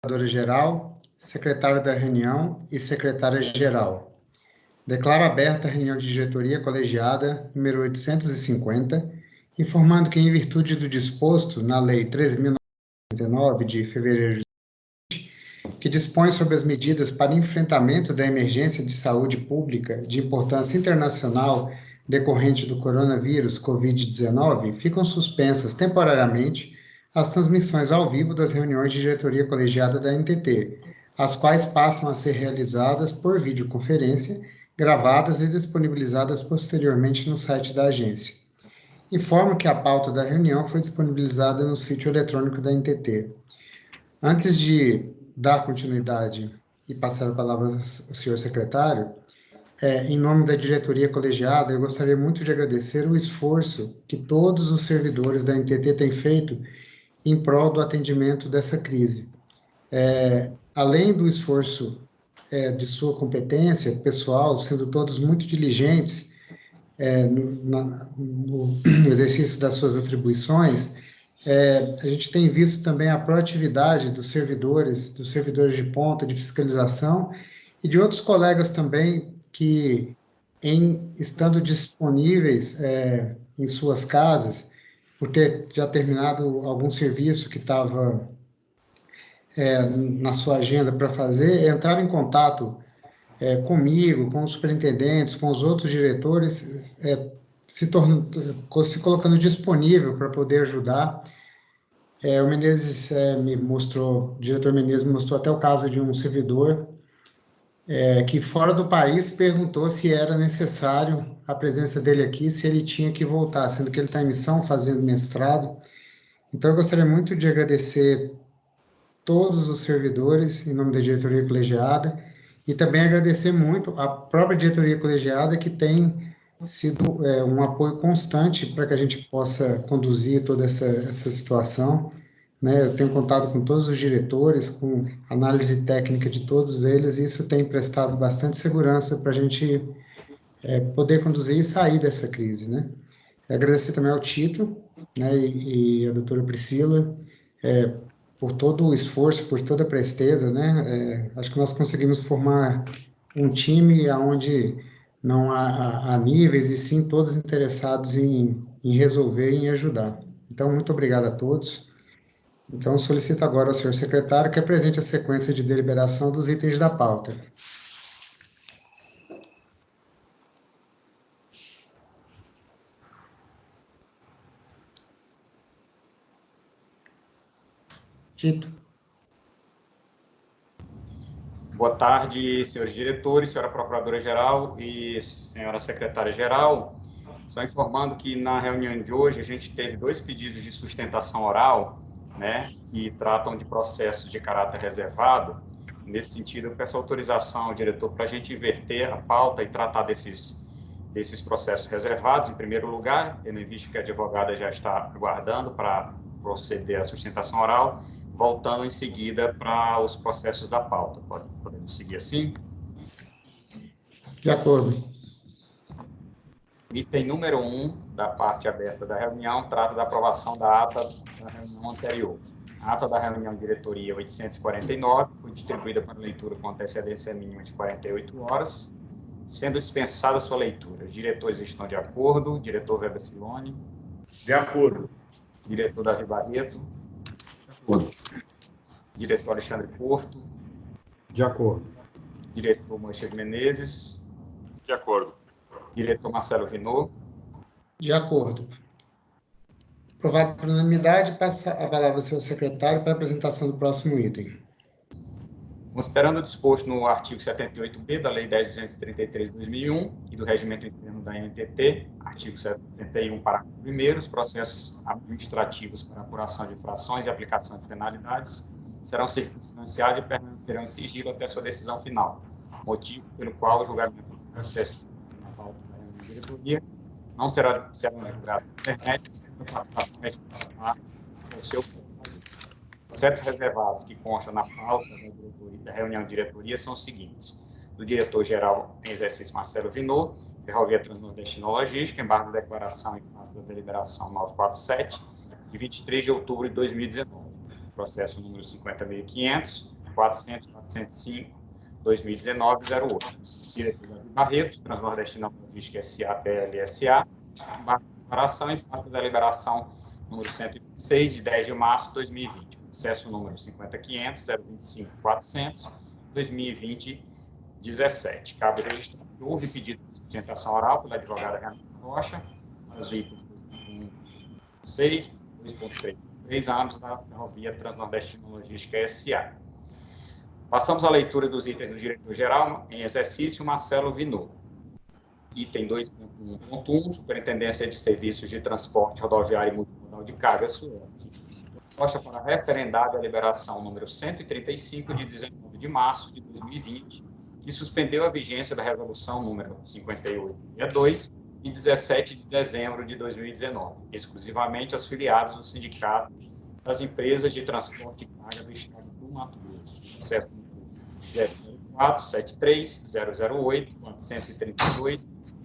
Procuradora-Geral, secretária da reunião e secretária-geral. Declaro aberta a reunião de diretoria colegiada número 850, informando que, em virtude do disposto na Lei 13.099, de fevereiro de 2020, que dispõe sobre as medidas para enfrentamento da emergência de saúde pública de importância internacional decorrente do coronavírus Covid-19, ficam suspensas temporariamente as transmissões ao vivo das reuniões de diretoria colegiada da NTT, as quais passam a ser realizadas por videoconferência, gravadas e disponibilizadas posteriormente no site da agência. Informo que a pauta da reunião foi disponibilizada no sítio eletrônico da NTT. Antes de dar continuidade e passar a palavra ao senhor secretário, em nome da diretoria colegiada, eu gostaria muito de agradecer o esforço que todos os servidores da NTT têm feito em prol do atendimento dessa crise. Além do esforço de sua competência pessoal, sendo todos muito diligentes no exercício das suas atribuições, a gente tem visto também a proatividade dos servidores de ponta, de fiscalização, e de outros colegas também que, estando disponíveis em suas casas, por ter já terminado algum serviço que estava na sua agenda para fazer, entrar em contato comigo, com os superintendentes, com os outros diretores, se colocando disponível para poder ajudar. O Menezes o diretor Menezes me mostrou até o caso de um servidor que, fora do país, perguntou se era necessário a presença dele aqui, se ele tinha que voltar, sendo que ele está em missão, fazendo mestrado. Então, eu gostaria muito de agradecer todos os servidores, em nome da diretoria colegiada, e também agradecer muito a própria diretoria colegiada, que tem sido um apoio constante para que a gente possa conduzir toda essa situação. Eu tenho contato com todos os diretores, com análise técnica de todos eles, e isso tem prestado bastante segurança para a gente poder conduzir e sair dessa crise, né? Agradecer também ao Tito, né, e a doutora Priscila, por todo o esforço, por toda a presteza, né? Acho que nós conseguimos formar um time onde não há níveis, e sim todos interessados em resolver e em ajudar. Então, muito obrigado a todos. Então, solicito agora ao senhor secretário que apresente a sequência de deliberação dos itens da pauta. Tito. Boa tarde, senhores diretores, senhora procuradora-geral e senhora secretária-geral. Só informando que na reunião de hoje a gente teve 2 pedidos de sustentação oral, né, que tratam de processos de caráter reservado. Nesse sentido, eu peço autorização ao diretor para a gente inverter a pauta e tratar desses processos reservados, em primeiro lugar, tendo em vista que a advogada já está aguardando para proceder à sustentação oral, voltando em seguida para os processos da pauta. Podemos seguir assim? De acordo. Item número 1 da parte aberta da reunião trata da aprovação da ata da reunião anterior. A ata da reunião de diretoria 849 foi distribuída para leitura com antecedência mínima de 48 horas, sendo dispensada sua leitura. Os diretores estão de acordo? Diretor Weber Siloni? De acordo. Diretor Davi Barreto? De acordo. Diretor Alexandre Porto? De acordo. Diretor Moisés Menezes? De acordo. Diretor Marcelo Vinot? De acordo. Aprovado por unanimidade, passa a palavra ao senhor secretário para a apresentação do próximo item. Considerando o disposto no artigo 78b da Lei 10.233 de 2001 e do Regimento Interno da NTT, artigo 71, parágrafo 1º, os processos administrativos para apuração de infrações e aplicação de penalidades serão circunstanciados e permanecerão em sigilo até sua decisão final, motivo pelo qual o julgamento dos processos na pauta da reunião de diretoria não serão divulgados na internet, sendo a participação exclusiva do seu processos reservados que constam na pauta da reunião de diretoria são os seguintes: do diretor-geral em exercício Marcelo Vinot, Ferrovia Transnordestina Logística, embargo de declaração em face da deliberação 947, de 23 de outubro de 2019. Processo número 50.500, 400, 405, 2019, 08. Diretor Davi Barreto, Transnordestina Logística S.A. TLSA, embarque de declaração em face da deliberação número 126, de 10 de março de 2020, processo número 50.500, 025.400, 2020, 17. Cabe registrar que houve pedido de sustentação oral pela advogada Renata Rocha, para os itens 2.6, 2.3, 3 anos da Ferrovia Transnordestina Logística S.A. Passamos à leitura dos itens do diretor-geral em exercício, Marcelo Vinô. Item 2.1.1, Superintendência de Serviços de Transporte Rodoviário e Multimodal de Carga, SUOT. Proposta para referendar a deliberação número 135, de 19 de março de 2020, que suspendeu a vigência da resolução número 5862, de 17 de dezembro de 2019, exclusivamente aos filiados do Sindicato das Empresas de Transporte de Carga do Estado do Mato Grosso. Processo número 00473 008 432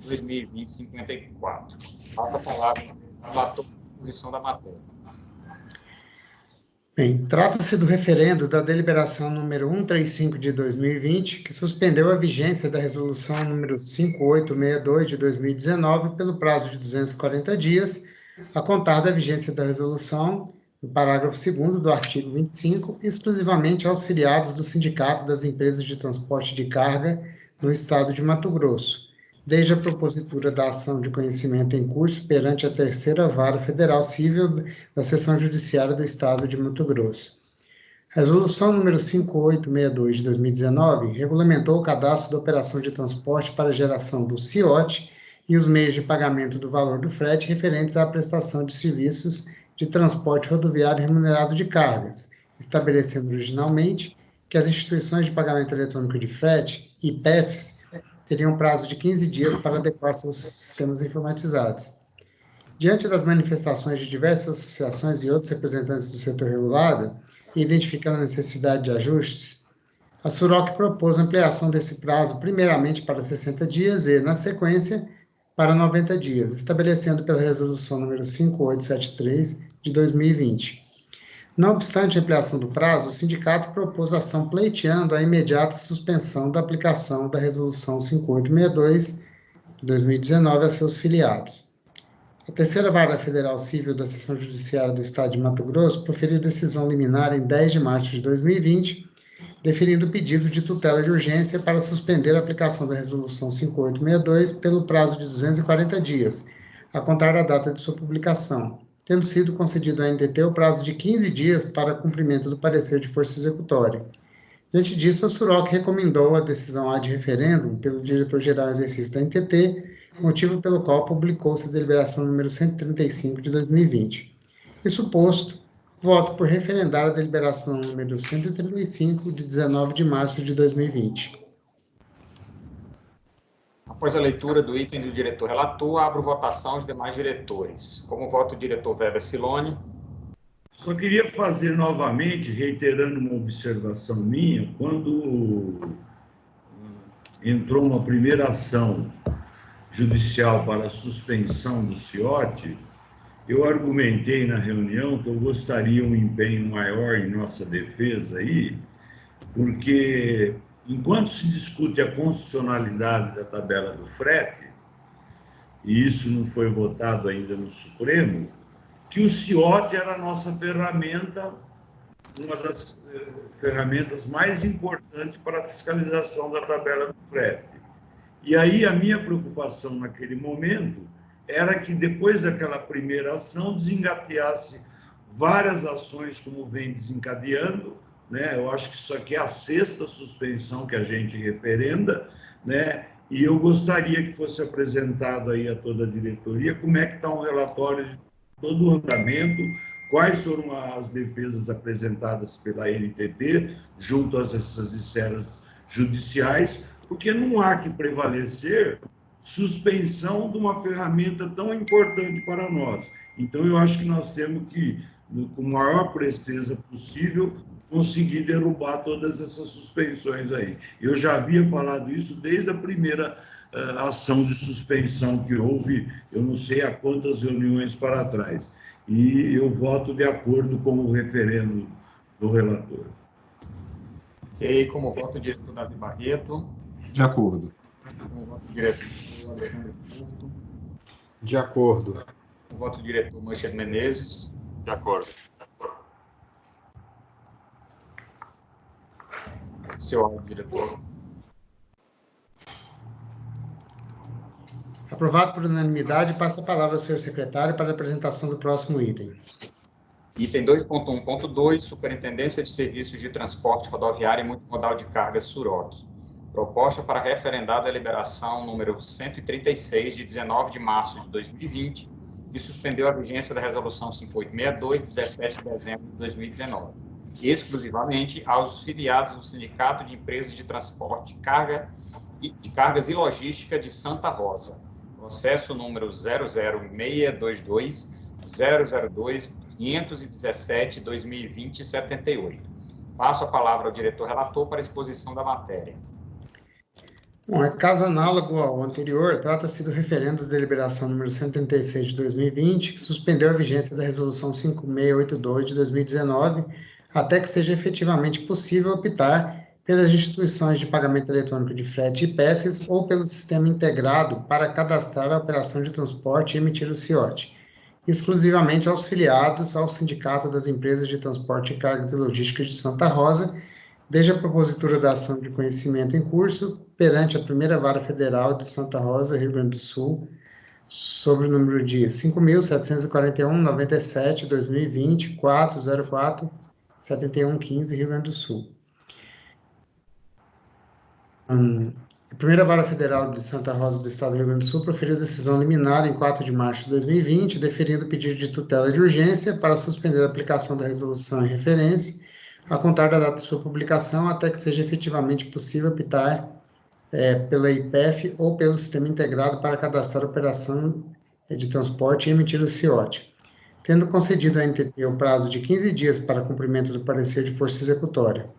2020 54. Passa a palavra ao relator à disposição da matéria. Bem, trata-se do referendo da deliberação número 135 de 2020, que suspendeu a vigência da resolução número 5862 de 2019 pelo prazo de 240 dias, a contar da vigência da resolução, no parágrafo 2º do artigo 25, exclusivamente aos filiados do Sindicato das Empresas de Transporte de Carga no Estado de Mato Grosso, desde a propositura da ação de conhecimento em curso perante a Terceira Vara Federal Civil da Seção Judiciária do Estado de Mato Grosso. A resolução número 5862 de 2019 regulamentou o cadastro da operação de transporte para geração do CIOT e os meios de pagamento do valor do frete referentes à prestação de serviços de transporte rodoviário remunerado de cargas, estabelecendo originalmente que as instituições de pagamento eletrônico de frete, IPEFs, teriam prazo de 15 dias para adequar seus sistemas informatizados. Diante das manifestações de diversas associações e outros representantes do setor regulado, e identificando a necessidade de ajustes, a SUROC propôs ampliação desse prazo primeiramente para 60 dias e, na sequência, para 90 dias, estabelecendo pela resolução número 5873 de 2020. Não obstante a ampliação do prazo, o sindicato propôs ação pleiteando a imediata suspensão da aplicação da resolução 5862 de 2019 a seus filiados. A Terceira Vara Federal Civil da Seção Judiciária do Estado de Mato Grosso proferiu decisão liminar em 10 de março de 2020, deferindo o pedido de tutela de urgência para suspender a aplicação da resolução 5862 pelo prazo de 240 dias, a contar da data de sua publicação, tendo sido concedido à NTT o prazo de 15 dias para cumprimento do parecer de força executória. Diante disso, a SUROC recomendou a decisão ad referendum pelo diretor-geral em exercício da NTT, motivo pelo qual publicou-se a deliberação número 135 de 2020. Isso posto, voto por referendar a deliberação número 135 de 19 de março de 2020. Após a leitura do item do diretor relator, abro votação aos demais diretores. Como voto o diretor Weber Siloni. Só queria fazer novamente, reiterando uma observação minha, quando entrou uma primeira ação judicial para a suspensão do CIOT, eu argumentei na reunião que eu gostaria um empenho maior em nossa defesa aí, porque enquanto se discute a constitucionalidade da tabela do frete, e isso não foi votado ainda no Supremo, que o CIOT era a nossa ferramenta, uma das ferramentas mais importantes para a fiscalização da tabela do frete. E aí a minha preocupação naquele momento era que depois daquela primeira ação desengateasse várias ações como vem desencadeando, né? Eu acho que isso aqui é a 6ª suspensão que a gente referenda, né? E eu gostaria que fosse apresentado aí a toda a diretoria como é que está um relatório de todo o andamento, quais foram as defesas apresentadas pela NTT junto a essas esferas judiciais, porque não há que prevalecer suspensão de uma ferramenta tão importante para nós. Então, eu acho que nós temos que, com a maior presteza possível, conseguir derrubar todas essas suspensões aí. Eu já havia falado isso desde a primeira ação de suspensão que houve, eu não sei há quantas reuniões para trás. E eu voto de acordo com o referendo do relator. Ok, como voto o diretor Davi Barreto. De acordo. Como voto o diretor Alexandre Porto. De acordo. Como voto o diretor Mancher Menezes. De acordo. Seu áudio, diretor. Aprovado por unanimidade, passa a palavra ao senhor secretário para a apresentação do próximo item. Item 2.1.2, Superintendência de Serviços de Transporte Rodoviário e Multimodal de Cargas, SUROC. Proposta para referendar a deliberação número 136, de 19 de março de 2020, que suspendeu a vigência da Resolução 5862, de 17 de dezembro de 2019, exclusivamente aos filiados do Sindicato de Empresas de Transporte de Cargas e Logística de Santa Rosa. Processo número 00622 002 517 2020 78. Passo a palavra ao diretor relator para a exposição da matéria. Bom, é caso análogo ao anterior, trata-se do referendo da deliberação número 136 de 2020, que suspendeu a vigência da Resolução 5682 de 2019, até que seja efetivamente possível optar pelas instituições de pagamento eletrônico de frete IPEFs ou pelo sistema integrado para cadastrar a operação de transporte e emitir o CIOT, exclusivamente aos filiados ao Sindicato das Empresas de Transporte e Cargas e Logística de Santa Rosa, desde a propositura da ação de conhecimento em curso perante a Primeira Vara Federal de Santa Rosa, Rio Grande do Sul, sobre o número de 5.741.97/2020, 404-7115, Rio Grande do Sul. A Primeira Vara Federal de Santa Rosa do Estado do Rio Grande do Sul proferiu decisão liminar em 4 de março de 2020, deferindo o pedido de tutela de urgência para suspender a aplicação da resolução em referência, a contar da data de sua publicação, até que seja efetivamente possível optar pela IPEF ou pelo Sistema Integrado para cadastrar a operação de transporte e emitir o CIOT. Tendo concedido à NTT o prazo de 15 dias para cumprimento do parecer de força executória.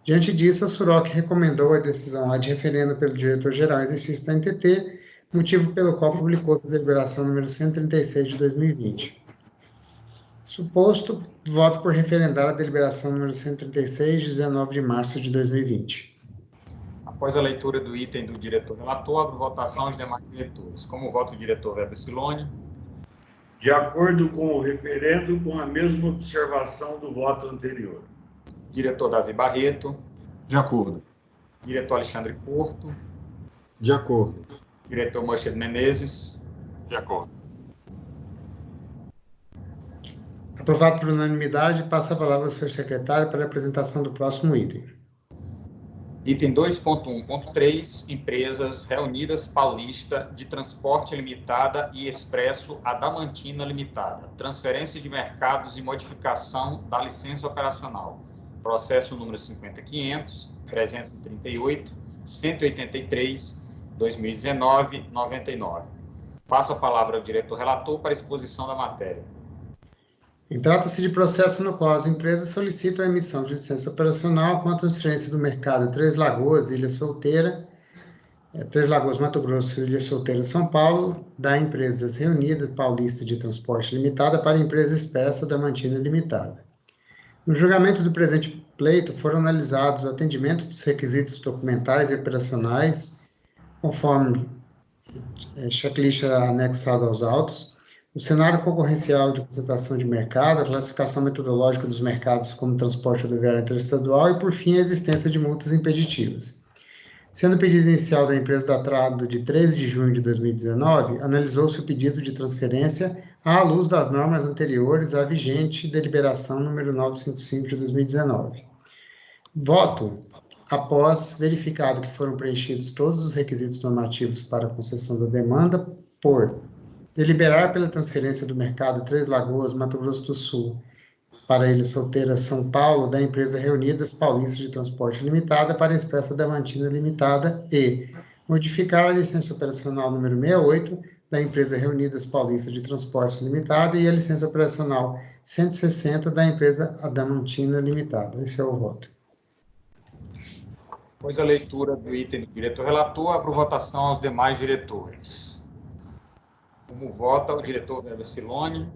Diante disso, a SUROC recomendou a decisão ad referendo pelo diretor-geral em exercício da NTT, motivo pelo qual publicou sua deliberação número 136 de 2020. Suposto, voto por referendar a deliberação número 136, de 19 de março de 2020. Após a leitura do item do diretor relator, abro votação aos demais diretores. Como voto o diretor Weber Siloni? De acordo com o referendo, com a mesma observação do voto anterior. Diretor Davi Barreto. De acordo. Diretor Alexandre Porto. De acordo. Diretor Mancher Menezes. De acordo. Aprovado por unanimidade, passa a palavra ao senhor secretário para a apresentação do próximo item. Item 2.1.3, Empresas Reunidas Paulista de Transporte Limitada e Expresso Adamantina Limitada. Transferência de mercados e modificação da licença operacional. Processo número 50.500, 338, 183, 2019, 99. Passo a palavra ao diretor relator para a exposição da matéria. Trata-se de processo no qual as empresas solicitam a emissão de licença operacional com a transferência do mercado Três Lagoas, Ilha Solteira, Três Lagoas, Mato Grosso, Ilha Solteira, São Paulo, da Empresas Reunidas Paulista de Transporte Limitada para a Empresa Expressa Adamantina Limitada. No julgamento do presente pleito, foram analisados o atendimento dos requisitos documentais e operacionais, conforme checklist anexado aos autos, o cenário concorrencial de concentração de mercado, a classificação metodológica dos mercados como transporte rodoviário interestadual e, por fim, a existência de multas impeditivas. Sendo o pedido inicial da empresa datado de 13 de junho de 2019, analisou-se o pedido de transferência à luz das normas anteriores à vigente deliberação número 955 de 2019. Voto após verificado que foram preenchidos todos os requisitos normativos para a concessão da demanda por deliberar pela transferência do mercado Três Lagoas, Mato Grosso do Sul, para a Ilha Solteira, São Paulo, da Empresa Reunidas Paulista de Transporte Limitada para a Expressa Adamantina Limitada e modificar a licença operacional número 68 da Empresa Reunidas Paulista de Transportes Limitada e a licença operacional 160 da Empresa Adamantina Limitada. Esse é o voto. Após a leitura do item do diretor relator, abro votação aos demais diretores. Como vota o diretor Weber Siloni?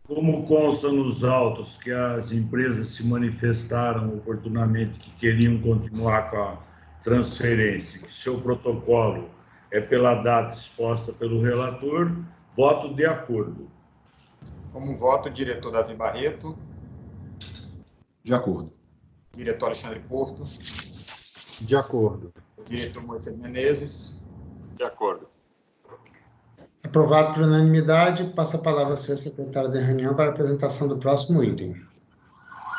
Como consta nos autos que as empresas se manifestaram oportunamente que queriam continuar com a transferência, que seu protocolo é pela data exposta pelo relator, voto de acordo. Como voto, diretor Davi Barreto. De acordo. Diretor Alexandre Porto. De acordo. Diretor Moisés Menezes. De acordo. Aprovado por unanimidade, passa a palavra ao senhor secretário de reunião para a apresentação do próximo item.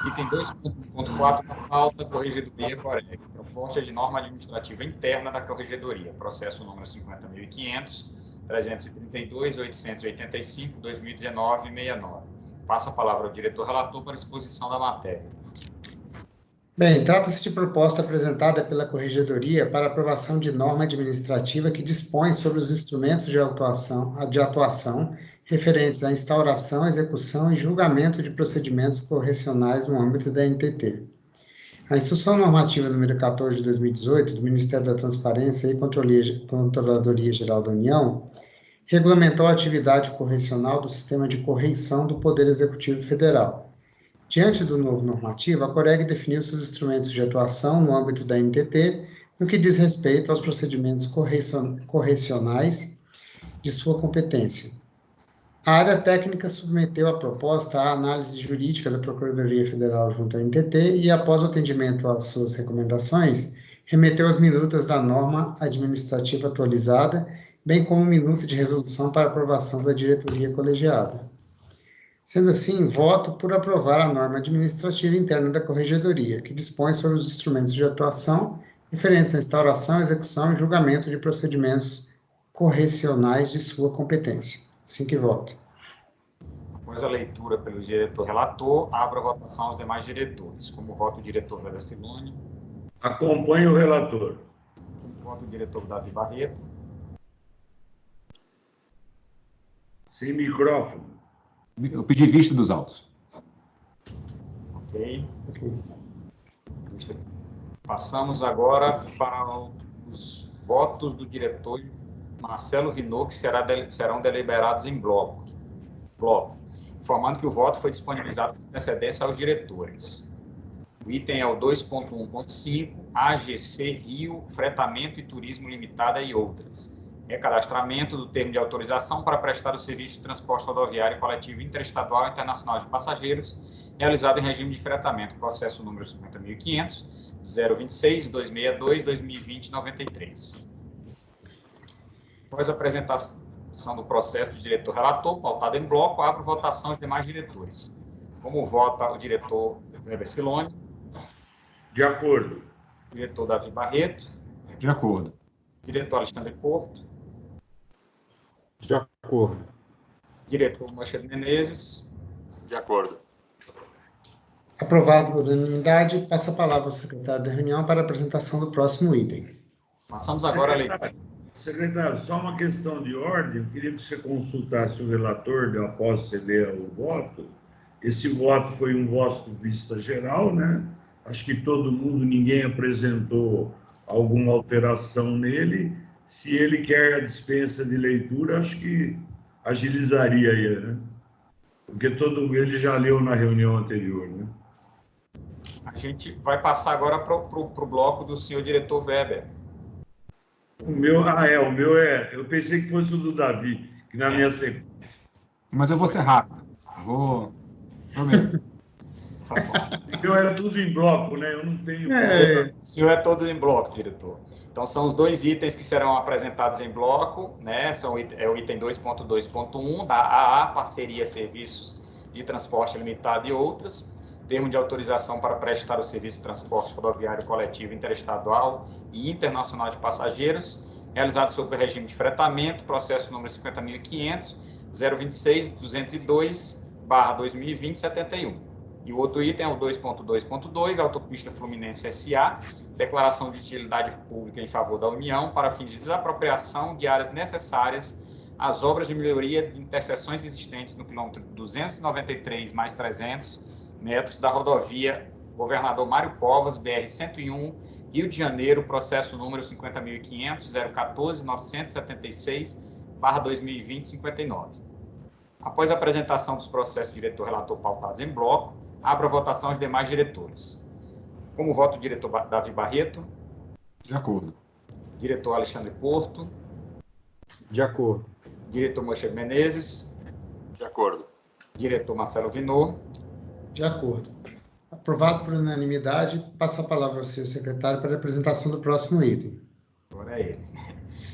Item 2.1.4 da pauta, Corregedoria Coreg. Proposta de norma administrativa interna da Corregedoria. Processo número 50.500, 332, 885, 2019 e 69. Passa a palavra ao diretor relator para exposição da matéria. Bem, trata-se de proposta apresentada pela Corregedoria para aprovação de norma administrativa que dispõe sobre os instrumentos de atuação referentes à instauração, execução e julgamento de procedimentos correcionais no âmbito da NTT. A Instrução Normativa número 14 de 2018 do Ministério da Transparência e Controladoria Geral da União regulamentou a atividade correcional do Sistema de Correição do Poder Executivo Federal. Diante do novo normativo, a Coreg definiu seus instrumentos de atuação no âmbito da NTT, no que diz respeito aos procedimentos correcionais de sua competência. A área técnica submeteu a proposta à análise jurídica da Procuradoria Federal junto à NTT e, após o atendimento às suas recomendações, remeteu as minutas da norma administrativa atualizada, bem como minuta de resolução para aprovação da diretoria colegiada. Sendo assim, voto por aprovar a norma administrativa interna da Corregedoria, que dispõe sobre os instrumentos de atuação referentes à instauração, execução e julgamento de procedimentos correcionais de sua competência. Assim que voto. Após a leitura pelo diretor relator, abro a votação aos demais diretores. Como voto o diretor Weber Siloni. Acompanhe o relator. Como voto o diretor Davi Barreto. Sem microfone. Eu pedi vista dos autos. Ok. Passamos agora para os votos do diretor Marcelo Vinot, que serão deliberados em bloco. Informando que o voto foi disponibilizado com antecedência aos diretores. O item é o 2.1.5, AGC Rio, Fretamento e Turismo Limitada e outras. Recadastramento do termo de autorização para prestar o serviço de transporte rodoviário coletivo interestadual e internacional de passageiros, realizado em regime de fretamento, processo número 50.500, 026, 262, 2020, 93. Após a apresentação do processo do diretor relator, pautado em bloco, abro votação aos demais diretores. Como vota o diretor Weber Siloni? De acordo. Diretor Davi Barreto? De acordo. Diretor Alexandre Porto? De acordo. Diretor Moisés Menezes? De acordo. Aprovado por unanimidade, passa a palavra ao secretário da reunião para a apresentação do próximo item. Passamos agora a leitura. Secretário, só uma questão de ordem. Eu queria que você consultasse o relator, após você ler o voto. Esse voto foi um voto vista geral, né? Acho que todo mundo, ninguém apresentou alguma alteração nele. Se ele quer a dispensa de leitura, acho que agilizaria aí, né? Porque ele já leu na reunião anterior, né? A gente vai passar agora para o bloco do senhor diretor Weber. O meu é. Eu pensei que fosse o do Davi, que na minha sequência. Mas eu vou ser rápido. Prometo. Tá bom. O meu é tudo em bloco, né? Eu não tenho. O senhor é todo em bloco, diretor. Então, são os dois itens que serão apresentados em bloco, né? É o item 2.2.1 da AA, Parceria Serviços de Transporte Limitado e outras. Termo de autorização para prestar o serviço de transporte rodoviário coletivo interestadual e internacional de passageiros, realizado sob o regime de fretamento, processo número 50.500, 026, 202, /2020, 71. E o outro item é o 2.2.2, Autopista Fluminense S.A., declaração de utilidade pública em favor da União para fins de desapropriação de áreas necessárias às obras de melhoria de interseções existentes no quilômetro 293 mais 300 metros da rodovia Governador Mário Covas, BR-101, Rio de Janeiro, processo número 50.500, 014, 976, /2020, 59. Após a apresentação dos processos do diretor-relator pautados em bloco, abro a votação aos demais diretores. Como voto o diretor Davi Barreto? De acordo. Diretor Alexandre Porto? De acordo. Diretor Moisés Menezes? De acordo. Diretor Marcelo Vinor? De acordo. Aprovado por unanimidade, passo a palavra ao senhor secretário para a apresentação do próximo item. Agora é ele.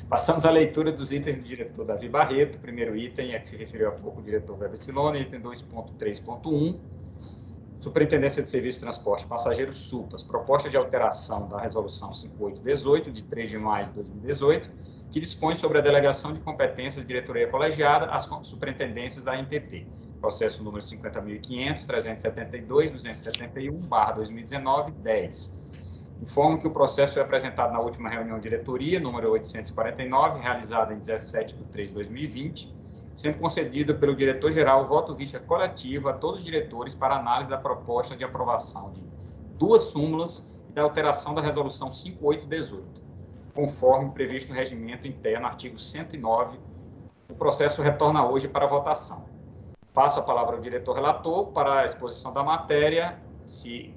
Passamos à leitura dos itens do diretor Davi Barreto. O primeiro item é que se referiu há pouco o diretor Weber Silone, item 2.3.1, Superintendência de Serviço de Transporte Passageiro SUPAS, proposta de alteração da Resolução 5818, de 3 de maio de 2018, que dispõe sobre a delegação de competências de diretoria colegiada às superintendências da NTT. Processo número 50.500.372.271/2019-10. Informo que o processo foi apresentado na última reunião de diretoria, número 849, realizada em 17/3/2020, sendo concedido pelo diretor-geral voto-vista coletivo a todos os diretores para análise da proposta de aprovação de 2 súmulas e da alteração da Resolução 5818, conforme previsto no regimento interno, artigo 109. O processo retorna hoje para votação. Passo a palavra ao diretor-relator para a exposição da matéria, se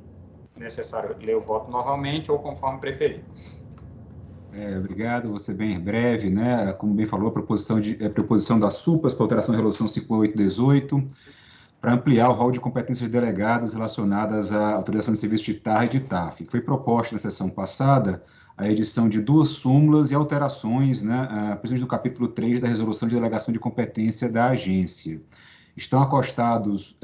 necessário ler o voto novamente ou conforme preferir. Obrigado, vou ser bem breve, né? Como bem falou, a proposição da SUPAS para alteração da Resolução 5818, para ampliar o rol de competências delegadas relacionadas à autorização de serviço de TAR e de TAF. Foi proposta na sessão passada a edição de 2 súmulas e alterações, né, principalmente no capítulo 3 da Resolução de Delegação de Competência da agência. Estão acostados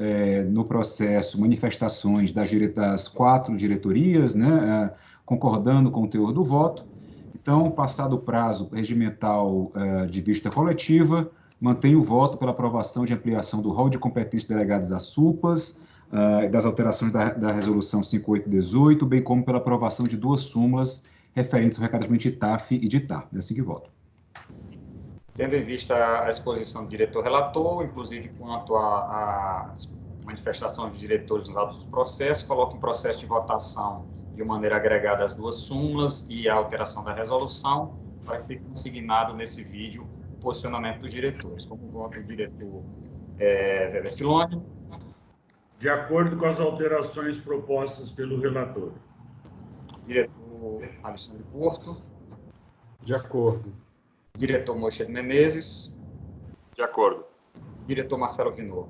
no processo manifestações das 4 diretorias, né, concordando com o teor do voto. Então, passado o prazo regimental de vista coletiva, mantém o voto pela aprovação de ampliação do rol de competências delegadas às SUPAS, das alterações da Resolução 5818, bem como pela aprovação de 2 súmulas referentes ao recadamento de TAF e de TAR. É assim que voto. Tendo em vista a exposição do diretor-relator, inclusive quanto às manifestações dos diretores nos autos dos processos, coloco em processo de votação de maneira agregada as 2 súmulas e a alteração da resolução, para que fique consignado nesse vídeo o posicionamento dos diretores. Como voto o diretor Weber Silone? De acordo com as alterações propostas pelo relator. Diretor Alexandre Porto? De acordo. Diretor Moisés Menezes? De acordo. Diretor Marcelo Vinor?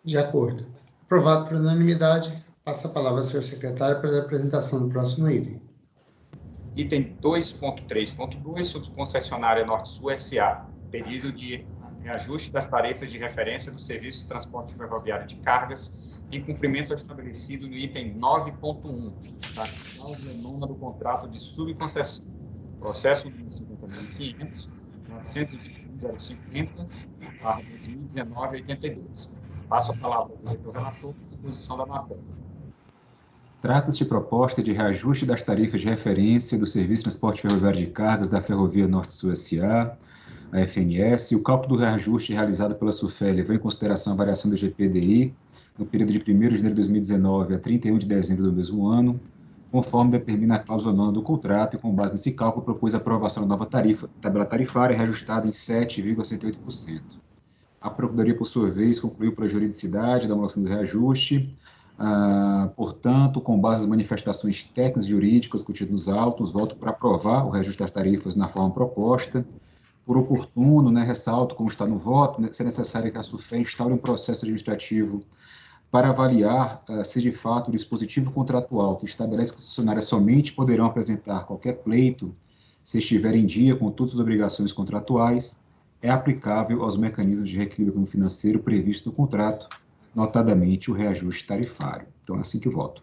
De acordo. Aprovado por unanimidade, passa a palavra ao senhor secretário para a apresentação do próximo item. Item 2.3.2, sobre concessionária Norte-Sul S.A. Pedido de reajuste das tarifas de referência do Serviço de Transporte Ferroviário de Cargas, em cumprimento ao estabelecido no item 9.1 da cláusula 9ª do contrato de subconcessão. Processo número 50.500.450/2019-82. Passo a palavra ao diretor-relator para a exposição da matéria. Trata-se de proposta de reajuste das tarifas de referência do Serviço de Transporte Ferroviário de Cargas da Ferrovia Norte-Sul S.A., a FNS. O cálculo do reajuste realizado pela SUFEL levou em consideração a variação do GPDI no período de 1º de janeiro de 2019 a 31 de dezembro do mesmo ano, conforme determina a cláusula 9ª do contrato, e com base nesse cálculo propôs a aprovação da nova tabela tarifária reajustada em 7,68%. A Procuradoria, por sua vez, concluiu pela juridicidade da homologação do reajuste. Portanto, com base nas manifestações técnicas e jurídicas discutidas nos autos, voto para aprovar o reajuste das tarifas na forma proposta. Por oportuno, né, ressalto, como está no voto, né, se é necessário que a SUFEL instaure um processo administrativo para avaliar se, de fato, o dispositivo contratual que estabelece que os funcionários somente poderão apresentar qualquer pleito se estiver em dia com todas as obrigações contratuais, é aplicável aos mecanismos de reequilíbrio financeiro previstos no contrato, notadamente o reajuste tarifário. Então, é assim que voto.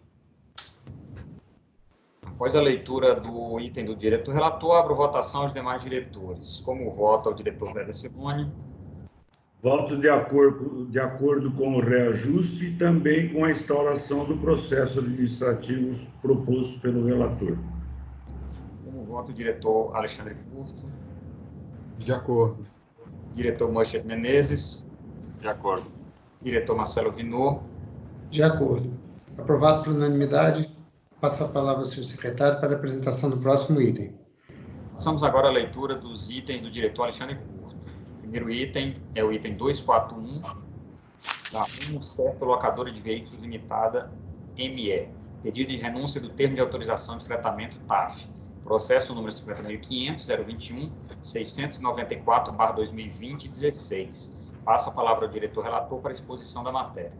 Após a leitura do item do diretor-relator, abro votação aos demais diretores. Como vota o diretor Weber Silone? Voto de acordo com o reajuste e também com a instauração do processo administrativo proposto pelo relator. Como vota o diretor Alexandre Porto? De acordo. Diretor Moisés Menezes? De acordo. Diretor Marcelo Vinor? De acordo. Aprovado por unanimidade, passa a palavra ao senhor secretário para a apresentação do próximo item. Passamos agora à leitura dos itens do diretor Alexandre Porto. primeiro item é o item 241, da Rumo Certo Locadora de Veículos Limitada, ME. Pedido de renúncia do termo de autorização de fretamento TAF. Processo número 50.500.021.694/2020-16. Passo a palavra ao diretor relator para a exposição da matéria.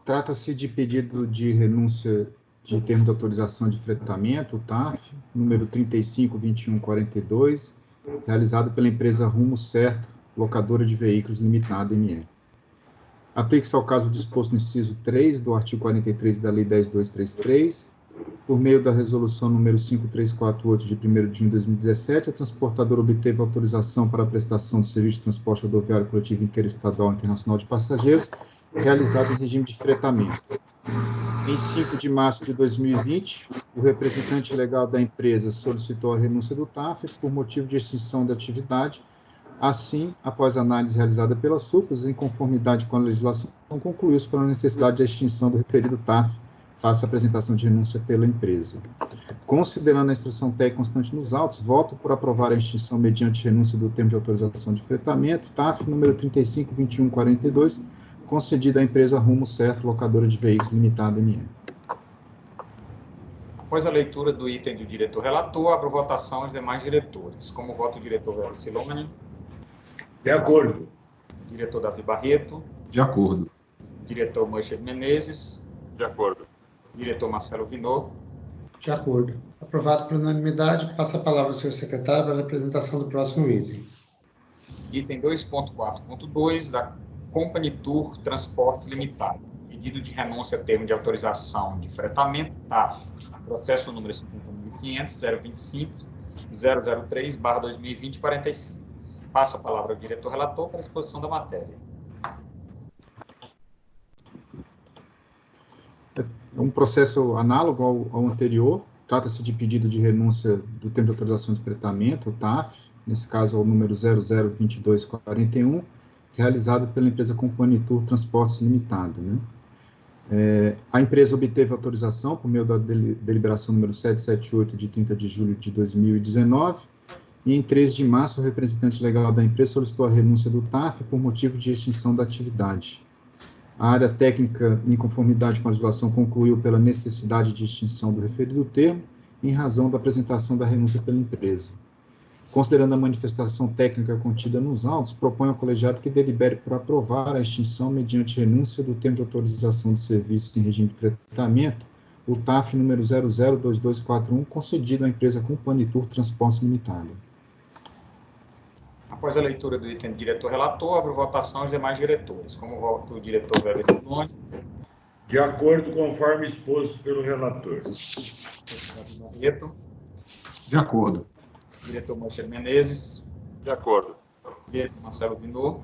Trata-se de pedido de renúncia de termo de autorização de fretamento, TAF, número 35.21.42, realizado pela empresa Rumo Certo, Locadora de Veículos Limitada, ME. Aplica-se ao caso disposto no inciso 3 do artigo 43 da Lei 10.233, por meio da resolução número 5348 de 1º de junho de 2017, a transportadora obteve autorização para a prestação do serviço de transporte rodoviário coletivo interestadual internacional de passageiros, realizado em regime de fretamento. Em 5 de março de 2020, o representante legal da empresa solicitou a renúncia do TAF por motivo de extinção da atividade. Assim, após análise realizada pela SUPAS, em conformidade com a legislação, concluiu-se pela necessidade de extinção do referido TAF, face à apresentação de renúncia pela empresa. Considerando a instrução técnica constante nos autos, voto por aprovar a extinção mediante renúncia do termo de autorização de fretamento, TAF número 35.21.42, concedida à empresa Rumo Certo, Locadora de Veículos Limitada, ME. Após a leitura do item do diretor relator, abro votação aos demais diretores. Como voto o diretor Vera Silone? De acordo. Diretor Davi Barreto? De acordo. Diretor Moisés Menezes? De acordo. Diretor Marcelo Vinot? De acordo. Aprovado por unanimidade, passa a palavra ao senhor secretário para a apresentação do próximo item. Item 2.4.2 da Company Tour Transportes Limitada. Pedido de renúncia a termo de autorização de fretamento, TAF. Processo número 50.500.025.003/2020-45. Passo a palavra ao diretor relator para a exposição da matéria. É um processo análogo ao anterior. Trata-se de pedido de renúncia do termo de autorização de fretamento, o TAF, nesse caso é o número 002241, realizado pela empresa Company Tour Transportes Limitada, né? A empresa obteve autorização por meio da deliberação número 778 de 30 de julho de 2019, e em 3 de março o representante legal da empresa solicitou a renúncia do TAF por motivo de extinção da atividade. A área técnica, em conformidade com a legislação, concluiu pela necessidade de extinção do referido termo, em razão da apresentação da renúncia pela empresa. Considerando a manifestação técnica contida nos autos, propõe ao colegiado que delibere por aprovar a extinção mediante renúncia do termo de autorização de serviço em regime de fretamento, o TAF número 002241, concedido à empresa Company Tour Transportes Limitada. Após a leitura do item do diretor relator, abro votação aos demais diretores. Como voto o diretor Vera Silone? De acordo, conforme exposto pelo relator. Barreto? De acordo. Diretor Moisés Menezes? De acordo. Diretor Marcelo Vinot?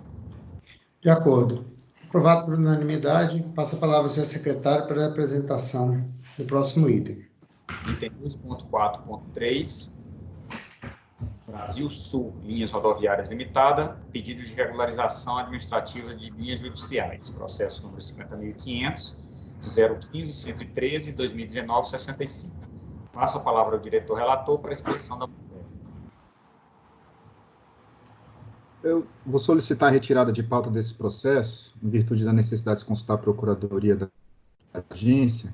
De acordo. Aprovado por unanimidade, passa a palavra ao senhor secretário para a apresentação do próximo item. Item 2.4.3, Brasil Sul, Linhas Rodoviárias Limitada, pedido de regularização administrativa de linhas judiciais, processo número 50.500.015.113.2019-65. Passo a palavra ao diretor relator para a exposição da matéria. Eu vou solicitar a retirada de pauta desse processo, em virtude da necessidade de consultar a Procuradoria da agência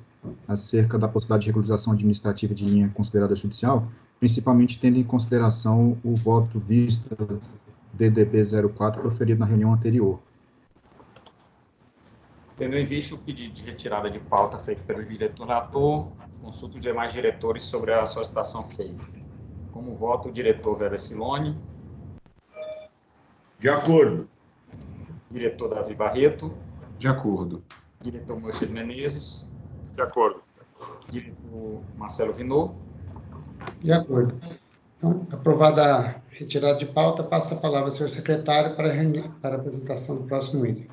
acerca da possibilidade de regularização administrativa de linha considerada judicial, principalmente tendo em consideração o voto vista DDB 04 proferido na reunião anterior. Tendo em vista o pedido de retirada de pauta feito pelo diretor relator, consulto os demais diretores sobre a solicitação feita. Como voto o diretor Vera Silone? De acordo. Diretor Davi Barreto? De acordo. Diretor Moisés Menezes? De acordo. Diretor Marcelo Vinot? De acordo. Então, aprovada a retirada de pauta, passa a palavra ao senhor secretário para a apresentação do próximo item.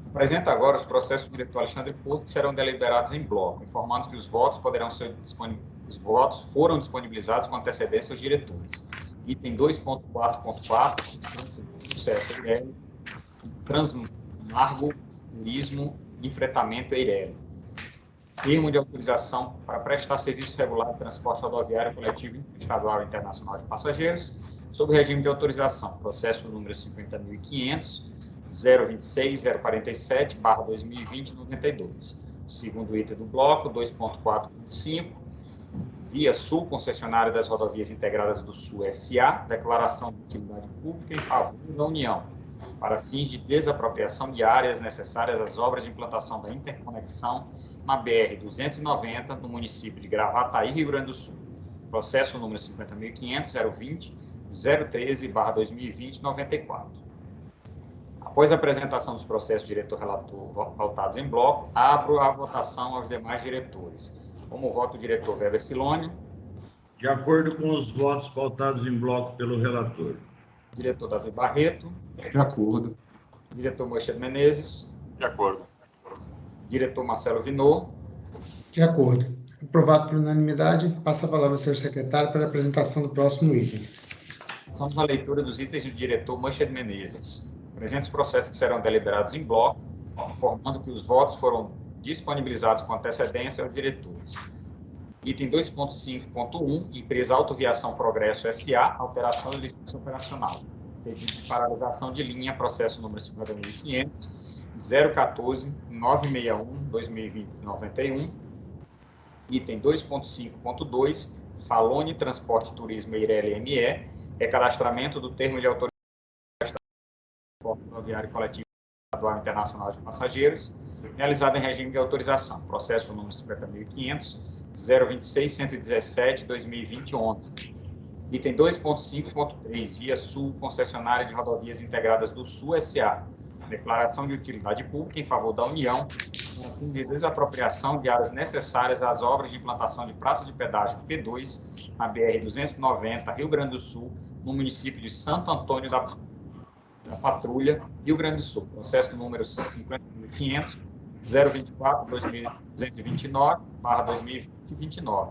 Apresento agora os processos do diretor Alexandre Porto, que serão deliberados em bloco, informando que os votos foram disponibilizados com antecedência aos diretores. Item 2.4.4, processo Eireli, Transmargo, Turismo e Fretamento Eireli. termo de autorização para prestar serviço regular de transporte rodoviário coletivo estadual e internacional de passageiros, sob regime de autorização, processo número 50.500, 026-047/2020-92. Segundo item do bloco, 2.4.5, Via Sul, concessionária das rodovias integradas do Sul S.A., declaração de utilidade pública em favor da União, para fins de desapropriação de áreas necessárias às obras de implantação da interconexão na BR-290, no município de Gravataí, Rio Grande do Sul. Processo número 50.500.020.013/2020-94. Após a apresentação dos processos diretor-relator pautados em bloco, abro a votação aos demais diretores. Como voto o diretor Weber Siloni. De acordo com os votos pautados em bloco pelo relator. Diretor Davi Barreto. De acordo. Diretor Moisés Menezes. De acordo. Diretor Marcelo Vinot. De acordo. Aprovado por unanimidade, passa a palavra ao senhor secretário para a apresentação do próximo item. Passamos à leitura dos itens do diretor Moisés Menezes. Presentes processos que serão deliberados em bloco, informando que os votos foram disponibilizados com antecedência aos diretores. Item 2.5.1, Empresa Autoviação Progresso S.A., alteração de licença operacional. Pedido de paralisação de linha, processo número 50.500, 014-961-2020-91. Item 2.5.2, Falone Transporte Turismo Eireli ME, recadastramento do termo de autorização do transporte rodoviário coletivo estadual internacional de passageiros, realizado em regime de autorização, processo número 50.500, 026-117-2020-11. Item 2.5.3, Via Sul, concessionária de rodovias integradas do Sul S.A., declaração de utilidade pública em favor da União, com fim de desapropriação de áreas necessárias às obras de implantação de praça de pedágio P2, na BR-290, Rio Grande do Sul, no município de Santo Antônio da Patrulha, Rio Grande do Sul. Processo número 50.500, 024-229/2020-29.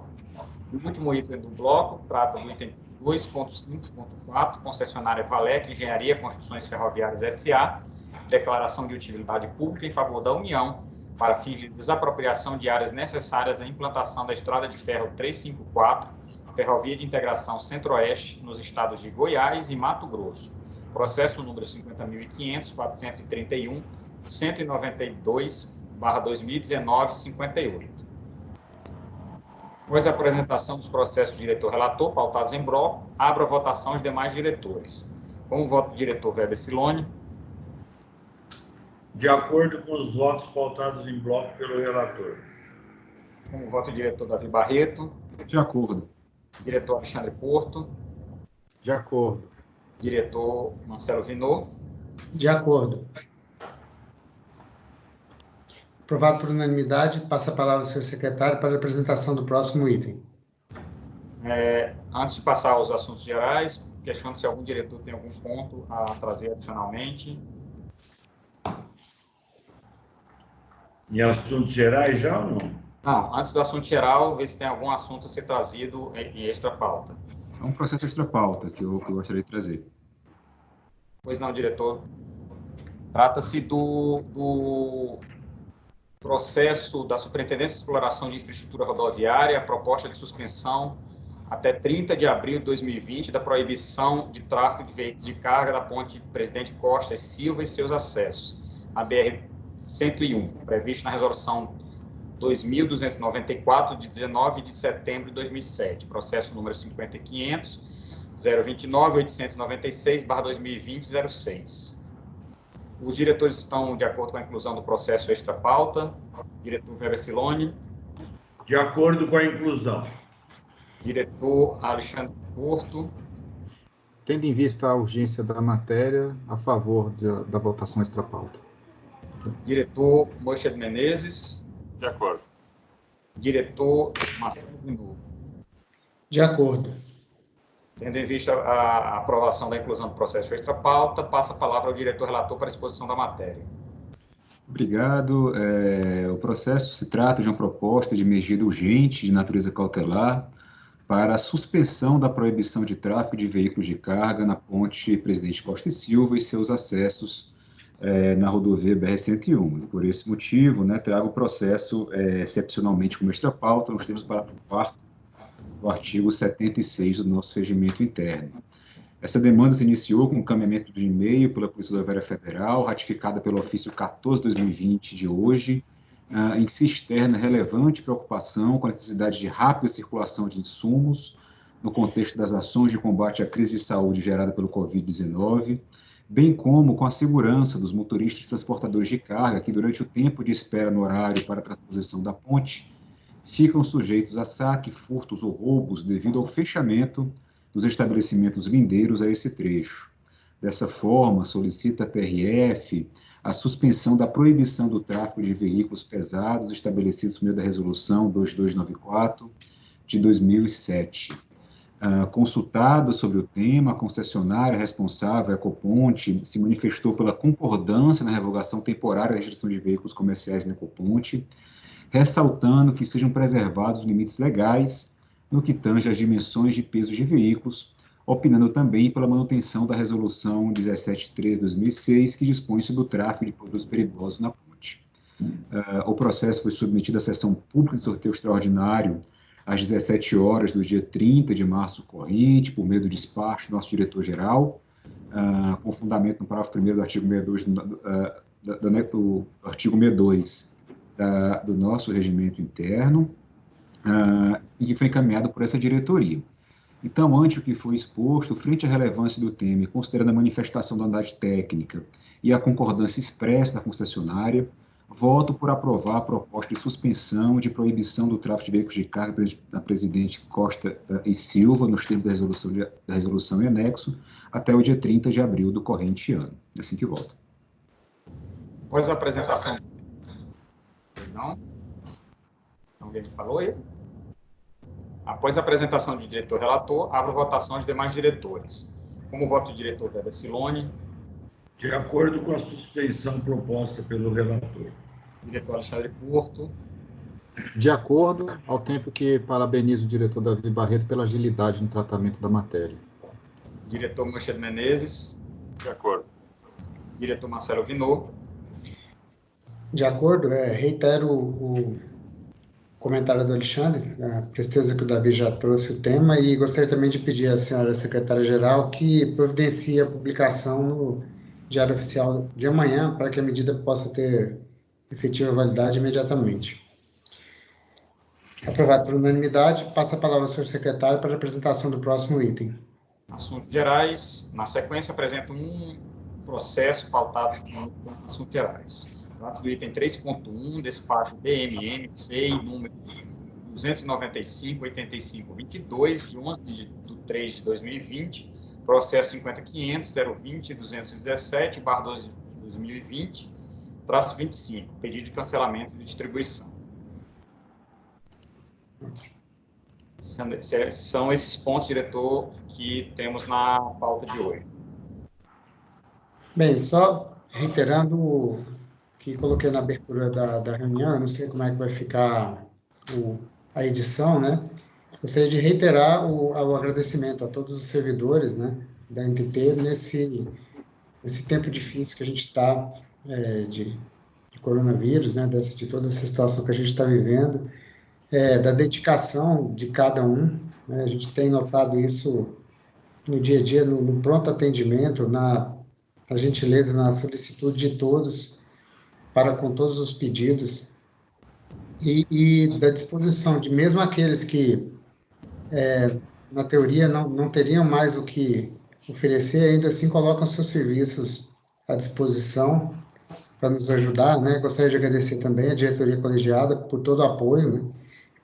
O último item do bloco trata do item 2.5.4, concessionária Valec Engenharia Construções Ferroviárias S.A., declaração de utilidade pública em favor da União, para fins de desapropriação de áreas necessárias à implantação da Estrada de Ferro 354, Ferrovia de Integração Centro-Oeste, nos estados de Goiás e Mato Grosso. Processo número 50.500.431-192/2019-58. Após a apresentação dos processos do diretor-relator, pautados em bloco, abro a votação aos demais diretores. Com o voto do diretor Weber Siloni. De acordo com os votos pautados em bloco pelo relator. Com o voto do diretor Davi Barreto. De acordo. Diretor Alexandre Porto. De acordo. Diretor Marcelo Vinot. De acordo. Aprovado por unanimidade, passa a palavra ao senhor secretário para a apresentação do próximo item. Antes de passar aos assuntos gerais, questiono se algum diretor tem algum ponto a trazer adicionalmente. Em assuntos gerais já ou não? Não, antes do assunto geral, ver se tem algum assunto a ser trazido em extra pauta. É um processo extra pauta que eu gostaria de trazer. Pois não, diretor. Trata-se do processo da Superintendência de Exploração de Infraestrutura Rodoviária, a proposta de suspensão até 30 de abril de 2020 da proibição de tráfego de veículos de carga da ponte Presidente Costa e Silva e seus acessos, a BR-101, previsto na resolução 2.294, de 19 de setembro de 2007, processo número 50.500, 029.896/2020-06. Os diretores estão de acordo com a inclusão do processo extra pauta. Diretor Weber Siloni. De acordo com a inclusão. Diretor Alexandre Porto. Tendo em vista a urgência da matéria, a favor da votação extra pauta. Diretor Moisés Menezes. De acordo. Diretor Marcelo Vinot. De acordo. Tendo em vista a aprovação da inclusão do processo extra pauta, passa a palavra ao diretor relator para a exposição da matéria. Obrigado. O processo se trata de uma proposta de medida urgente de natureza cautelar para a suspensão da proibição de tráfego de veículos de carga na ponte Presidente Costa e Silva e seus acessos, na rodovia BR-101. Por esse motivo, né, trago o processo excepcionalmente como extra pauta, nos termos do parágrafo 4º do artigo 76 do nosso regimento interno. Essa demanda se iniciou com o encaminhamento de e-mail pela Polícia Rodoviária Federal, ratificada pelo ofício 14/2020 de hoje, em que se externa relevante preocupação com a necessidade de rápida circulação de insumos no contexto das ações de combate à crise de saúde gerada pelo Covid-19, bem como com a segurança dos motoristas e transportadores de carga que, durante o tempo de espera no horário para a transposição da ponte, ficam sujeitos a saque, furtos ou roubos devido ao fechamento dos estabelecimentos lindeiros a esse trecho. Dessa forma, solicita a PRF a suspensão da proibição do tráfego de veículos pesados estabelecidos por meio da Resolução 2294 de 2007. Consultada sobre o tema, a concessionária responsável, a Ecoponte, se manifestou pela concordância na revogação temporária da restrição de veículos comerciais na Ecoponte, ressaltando que sejam preservados os limites legais no que tange às dimensões de pesos de veículos, opinando também pela manutenção da Resolução 17.3/2006, que dispõe sobre o tráfego de produtos perigosos na ponte. O processo foi submetido à sessão pública de sorteio extraordinário às 17 horas do dia 30 de março corrente, por meio do despacho do nosso diretor-geral, com fundamento no parágrafo 1º do artigo 62 do artigo 62 do nosso regimento interno, e que foi encaminhado por essa diretoria. Então, ante o que foi exposto, frente à relevância do tema e considerando a manifestação da unidade técnica e a concordância expressa da concessionária, voto por aprovar a proposta de suspensão de proibição do tráfego de veículos de carga da presidente Costa e Silva, nos termos da resolução e anexo, até o dia 30 de abril do corrente ano. É assim que voto. Após a apresentação... Pois não? Alguém falou aí? Após a apresentação do diretor-relator, abro votação aos demais diretores. Como voto do diretor Weber Siloni? De acordo com a suspensão proposta pelo relator. Diretor Alexandre Porto? De acordo, ao tempo que parabenizo o diretor Davi Barreto pela agilidade no tratamento da matéria. Diretor Manchado Menezes? De acordo. Diretor Marcelo Vinot? De acordo, reitero o comentário do Alexandre, a presteza que o Davi já trouxe o tema, e gostaria também de pedir à senhora secretária-geral que providencie a publicação no Diário Oficial de amanhã, para que a medida possa ter efetiva validade imediatamente. Aprovado por unanimidade, passa a palavra ao senhor secretário para a apresentação do próximo item. Assuntos gerais. Na sequência, apresento um processo pautado com assuntos gerais. Trata-se do item 3.1, despacho BMM-CEI, número 295-8522, de 11 de 3 de 2020, processo 50.500.020.217/2020, traço 25, pedido de cancelamento de distribuição. São esses pontos, diretor, que temos na pauta de hoje. Bem, só reiterando o que coloquei na abertura da reunião, eu não sei como é que vai ficar a edição, né? Gostaria de reiterar o agradecimento a todos os servidores, né, da NTT nesse tempo difícil que a gente está de coronavírus, né, de toda essa situação que a gente está vivendo, da dedicação de cada um, né? A gente tem notado isso no dia a dia, no pronto atendimento, na gentileza, na solicitude de todos, para com todos os pedidos, e da disposição de mesmo aqueles que, na teoria, não teriam mais o que oferecer, ainda assim colocam seus serviços à disposição para nos ajudar, né? Gostaria de agradecer também a diretoria colegiada por todo o apoio, né?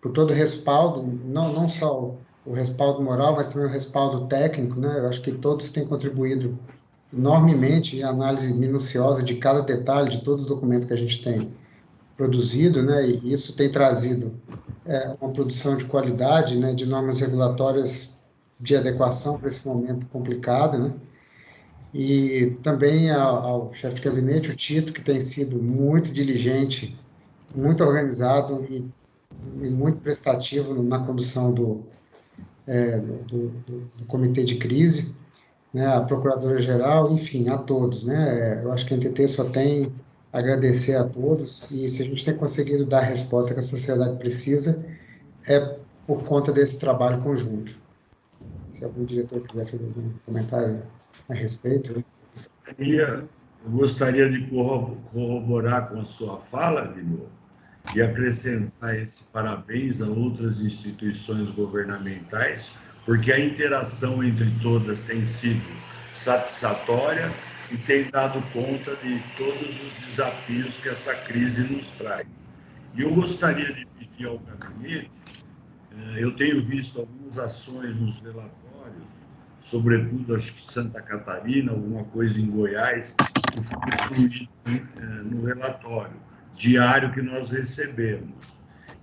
Por todo o respaldo, não só o respaldo moral, mas também o respaldo técnico, né? Eu acho que todos têm contribuído enormemente em análise minuciosa de cada detalhe de todo o documento que a gente tem produzido, né? E isso tem trazido uma produção de qualidade, né? De normas regulatórias de adequação para esse momento complicado, né? E também ao chefe de gabinete, o Tito, que tem sido muito diligente, muito organizado e muito prestativo na condução do comitê de crise. né, a Procuradora-Geral, enfim, a todos, né? Eu acho que a NTT só tem a agradecer a todos, e se a gente tem conseguido dar a resposta que a sociedade precisa, é por conta desse trabalho conjunto. Se algum diretor quiser fazer algum comentário a respeito. Eu gostaria de corroborar com a sua fala, Guilherme, e acrescentar esse parabéns a outras instituições governamentais, porque a interação entre todas tem sido satisfatória e tem dado conta de todos os desafios que essa crise nos traz. E eu gostaria de pedir ao gabinete, eu tenho visto algumas ações nos relatórios, sobretudo acho que Santa Catarina, alguma coisa em Goiás, que foi incluído no relatório diário que nós recebemos.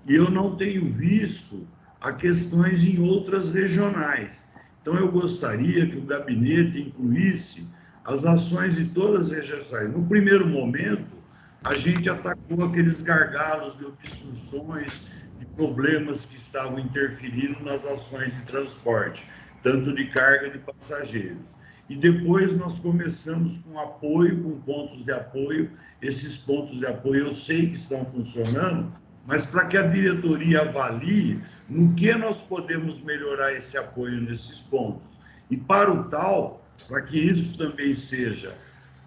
E eu não tenho visto a questões em outras regionais. Então, eu gostaria que o gabinete incluísse as ações de todas as regionais. No primeiro momento, a gente atacou aqueles gargalos de obstruções, de problemas que estavam interferindo nas ações de transporte, tanto de carga de passageiros. E depois nós começamos com apoio, com pontos de apoio. Esses pontos de apoio eu sei que estão funcionando, mas para que a diretoria avalie no que nós podemos melhorar esse apoio nesses pontos. E para o tal, para que isso também seja,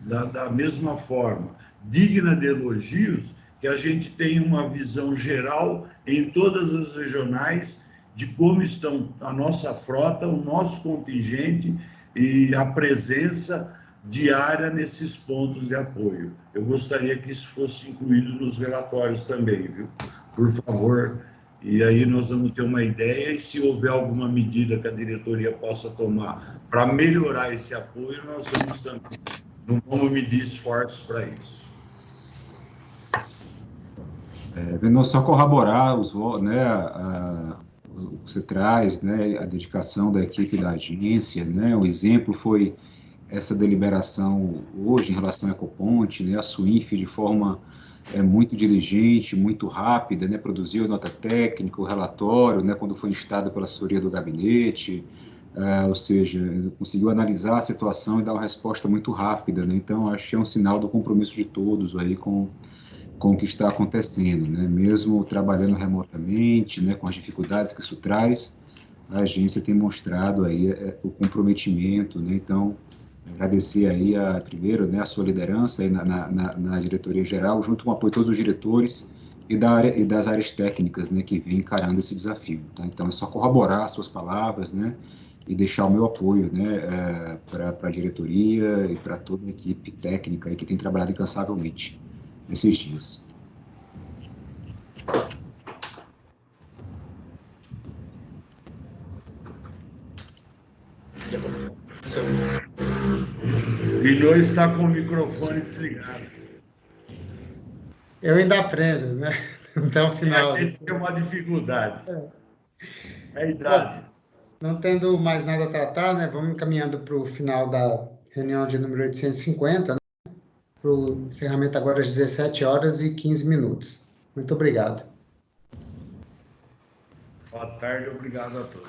da mesma forma, digna de elogios, que a gente tenha uma visão geral em todas as regionais de como estão a nossa frota, o nosso contingente e a presença diária nesses pontos de apoio. Eu gostaria que isso fosse incluído nos relatórios também, viu? Por favor. E aí nós vamos ter uma ideia, e se houver alguma medida que a diretoria possa tomar para melhorar esse apoio, nós vamos também, não vamos medir esforços para isso. Não só corroborar o que você traz, né, a dedicação da equipe da agência, né, o exemplo foi essa deliberação hoje em relação à Ecoponte, né, a SUINF de forma muito diligente, muito rápida, né, produziu a nota técnica, o relatório, né, quando foi instado pela assessoria do gabinete, ou seja, conseguiu analisar a situação e dar uma resposta muito rápida, né, então acho que é um sinal do compromisso de todos aí com o que está acontecendo, né? Mesmo trabalhando remotamente, né, com as dificuldades que isso traz, a agência tem mostrado aí o comprometimento, né? Então, agradecer aí primeiro, né, a sua liderança aí na diretoria geral, junto com o apoio de todos os diretores e das áreas técnicas, né, que vêm encarando esse desafio, tá? Então, é só corroborar as suas palavras, né, e deixar o meu apoio, né, para a diretoria e para toda a equipe técnica aí que tem trabalhado incansavelmente nesses dias. Vinô está com o microfone desligado. Eu ainda aprendo, né? Até o final. A gente tem uma dificuldade. É a idade. Bom, não tendo mais nada a tratar, né? Vamos encaminhando para o final da reunião de número 850, né? Para o encerramento agora às 17h15. Muito obrigado. Boa tarde, obrigado a todos.